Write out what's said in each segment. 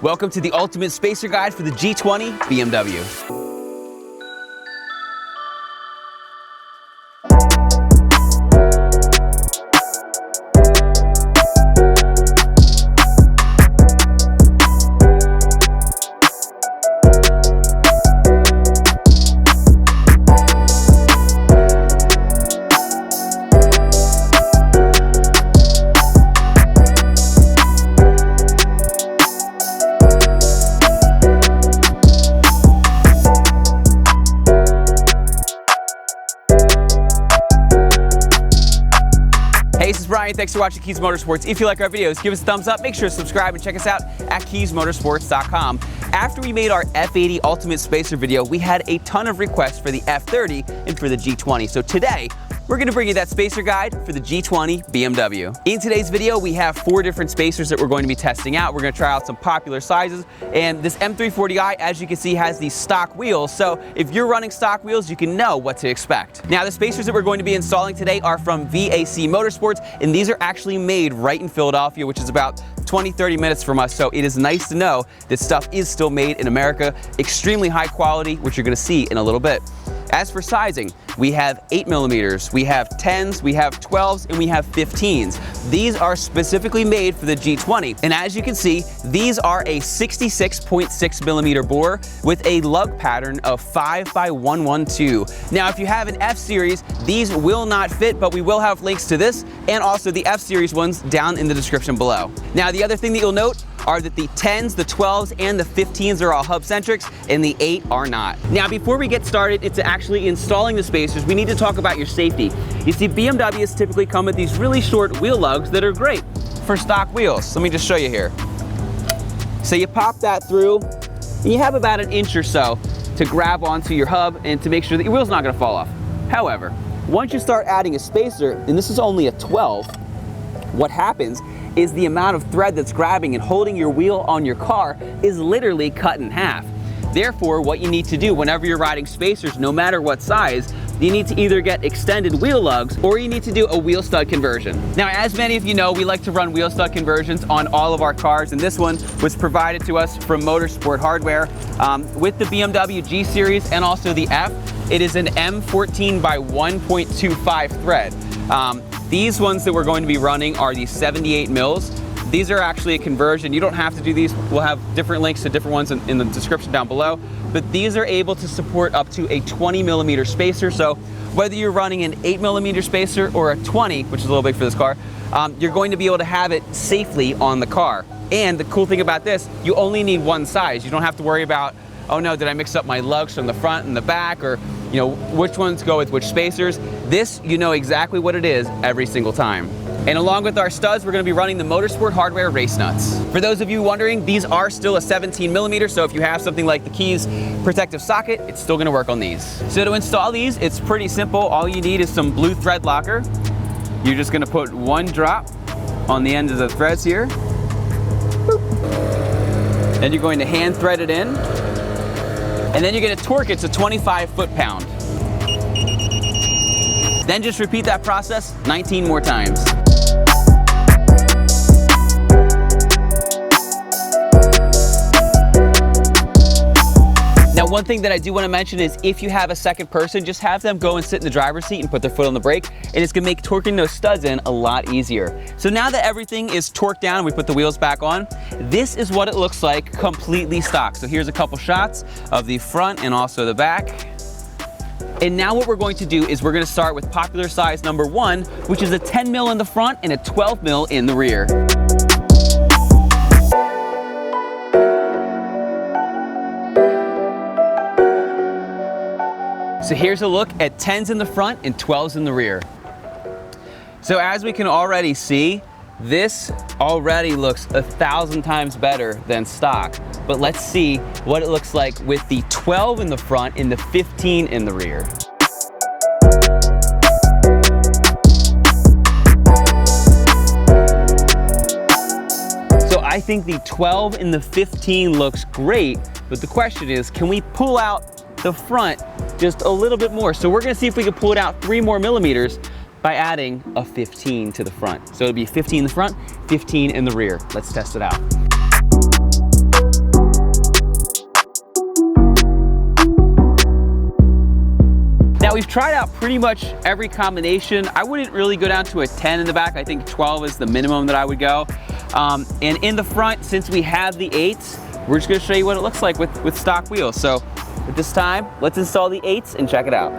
Welcome to the ultimate spacer guide for the G20 BMW. Hey, this is Bryan. Thanks for watching Kies Motorsports. If you like our videos, give us a thumbs up, make sure to subscribe, and check us out at KiesMotorsports.com. After we made our F80 Ultimate Spacer video, we had a ton of requests for the F30 and for the G20. So today, we're going to bring you that spacer guide for the G20 BMW. In today's video, we have 4 different spacers that we're going to be testing out. We're going to try out some popular sizes, and this M340i, as you can see, has these stock wheels. So if you're running stock wheels, you can know what to expect. Now, the spacers that we're going to be installing today are from VAC Motorsports, and these are actually made right in Philadelphia, which is about 20-30 minutes from us. So it is nice to know this stuff is still made in America. Extremely high quality, which you're going to see in a little bit. As for sizing, we have 8mm, we have 10s, we have 12s, and we have 15s. These are specifically made for the G20. And as you can see, these are a 66.6mm bore with a lug pattern of 5x112. Now, if you have an F series, these will not fit, but we will have links to this and also the F series ones down in the description below. Now, the other thing that you'll note are that the 10s, the 12s, and the 15s are all hub-centrics, and the 8 are not. Now, before we get started into actually installing the spacers, we need to talk about your safety. You see, BMWs typically come with these really short wheel lugs that are great for stock wheels. Let me just show you here. So you pop that through, and you have about an inch or so to grab onto your hub and to make sure that your wheel's not gonna fall off. However, once you start adding a spacer, and this is only a 12, what happens is the amount of thread that's grabbing and holding your wheel on your car is literally cut in half. Therefore, what you need to do whenever you're riding spacers, no matter what size, you need to either get extended wheel lugs or you need to do a wheel stud conversion. Now, as many of you know, we like to run wheel stud conversions on all of our cars, and this one was provided to us from Motorsport Hardware with the BMW G Series and also the F. It is an M14 by 1.25 thread. These ones that we're going to be running are the 78 mils. These are actually a conversion. You don't have to do these. We'll have different links to different ones in the description down below. But these are able to support up to a 20mm spacer. So whether you're running an 8mm spacer or a 20, which is a little big for this car, you're going to be able to have it safely on the car. And the cool thing about this, you only need one size. You don't have to worry about, oh no, did I mix up my lugs from the front and the back, or you know, which ones go with which spacers. This, you know exactly what it is every single time. And along with our studs, we're gonna be running the Motorsport Hardware race nuts. For those of you wondering, these are still a 17mm, so if you have something like the Kies protective socket, it's still gonna work on these. So to install these, it's pretty simple. All you need is some blue thread locker. You're just gonna put one drop on the end of the threads here. Boop. Then you're going to hand thread it in. And then you're going to torque it to 25 foot-pound. Then just repeat that process 19 more times. Now, one thing that I do want to mention is if you have a second person, just have them go and sit in the driver's seat and put their foot on the brake, and it's going to make torquing those studs in a lot easier. So now that everything is torqued down and we put the wheels back on, this is what it looks like completely stock. So here's a couple shots of the front and also the back. And now what we're going to do is we're going to start with popular size number 1, which is a 10mm in the front and a 12mm in the rear. So here's a look at 10s in the front and 12s in the rear. So as we can already see, this already looks 1,000 times better than stock. But let's see what it looks like with the 12 in the front and the 15 in the rear. So I think the 12 and the 15 looks great, but the question is, can we pull out the front just a little bit more? So we're gonna see if we can pull it out 3 more millimeters by adding a 15 to the front. So it'll be 15 in the front, 15 in the rear. Let's test it out. we've tried out pretty much every combination. I wouldn't really go down to a 10 in the back. I think 12 is the minimum that I would go. And in the front, since we have the 8s, we're just gonna show you what it looks like with stock wheels. So at this time, let's install the 8s and check it out.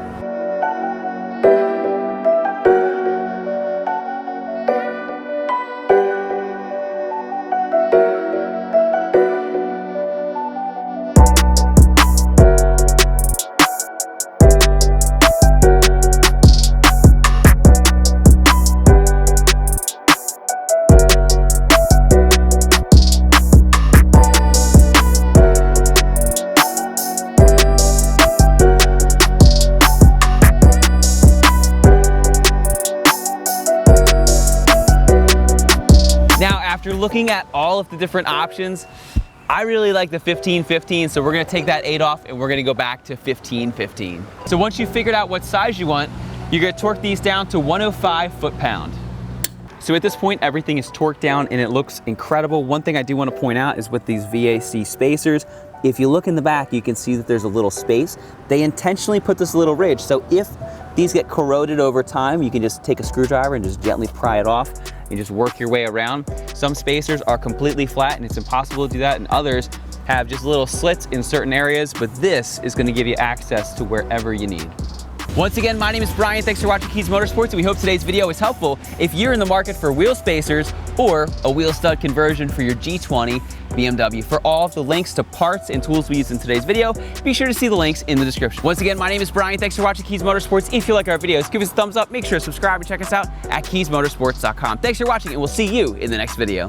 After looking at all of the different options, I really like the 15-15, so we're gonna take that 8 off and we're gonna go back to 15-15. So once you've figured out what size you want, you're gonna torque these down to 105 foot-pound. So at this point, everything is torqued down and it looks incredible. One thing I do wanna point out is with these VAC spacers, if you look in the back, you can see that there's a little space. They intentionally put this little ridge, so if these get corroded over time, you can just take a screwdriver and just gently pry it off and just work your way around. Some spacers are completely flat and it's impossible to do that, and others have just little slits in certain areas, but this is gonna give you access to wherever you need. Once again, my name is Brian. Thanks for watching Kies Motorsports, and we hope today's video was helpful. If you're in the market for wheel spacers or a wheel stud conversion for your G20 BMW, for all of the links to parts and tools we used in today's video, be sure to see the links in the description. Once again, my name is Brian. Thanks for watching Kies Motorsports. If you like our videos, give us a thumbs up. Make sure to subscribe and check us out at KiesMotorsports.com. Thanks for watching, and we'll see you in the next video.